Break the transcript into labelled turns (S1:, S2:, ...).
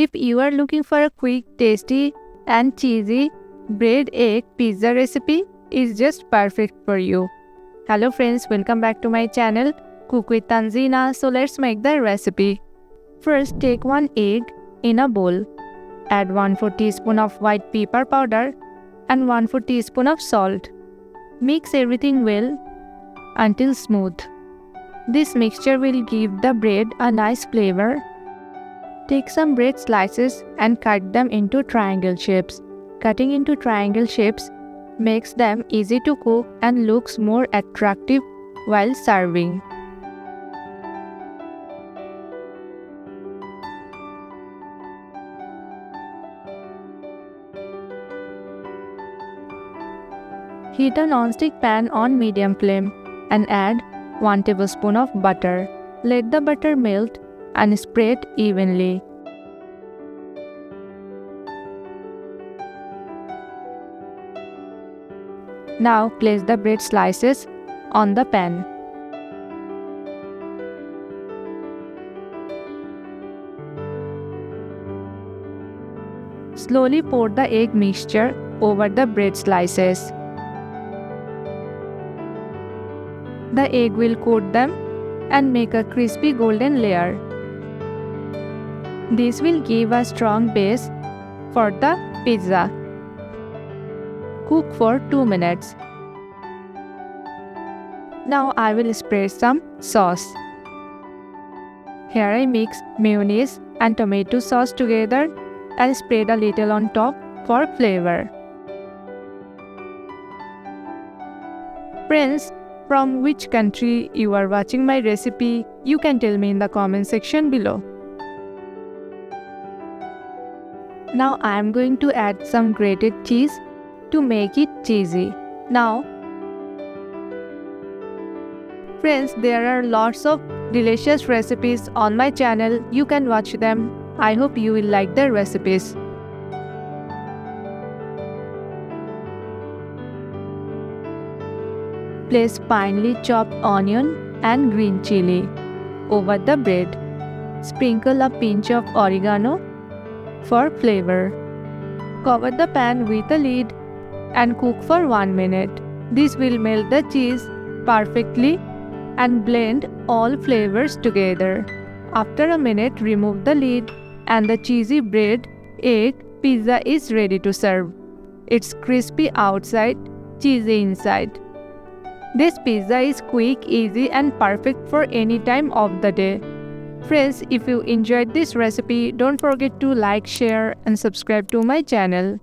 S1: If you are looking for a quick, tasty and cheesy bread egg pizza recipe, is just perfect for you. Hello friends, welcome back to my channel Cook with Tanzina. So let's make the recipe. First, take 1 egg in a bowl. Add 1/4 teaspoon of white pepper powder and 1/4 teaspoon of salt. Mix everything well until smooth. This mixture will give the bread a nice flavor. Take some bread slices and cut them into triangle shapes. Cutting into triangle shapes makes them easy to cook and looks more attractive while serving. Heat a non-stick pan on medium flame and add 1 tablespoon of butter. Let the butter melt and spread evenly. Now place the bread slices on the pan. Slowly pour the egg mixture over the bread slices. The egg will coat them and make a crispy golden layer. This will give a strong base for the pizza. Cook for 2 minutes. Now I will spread some sauce. Here I mix mayonnaise and tomato sauce together and spread a little on top for flavor. Friends, from which country you are watching my recipe, you can tell me in the comment section below. Now I am going to add some grated cheese to make it cheesy. Now, friends, there are lots of delicious recipes on my channel. You can watch them. I hope you will like the recipes. Place finely chopped onion and green chili over the bread. Sprinkle a pinch of oregano for flavor. Cover the pan with a lid and cook for 1 minute. This will melt the cheese perfectly and blend all flavors together. After a minute, remove the lid and the cheesy bread egg pizza is ready to serve. It's crispy outside, cheesy inside. This pizza is quick, easy and perfect for any time of the day. Friends, if you enjoyed this recipe, don't forget to like, share and subscribe to my channel.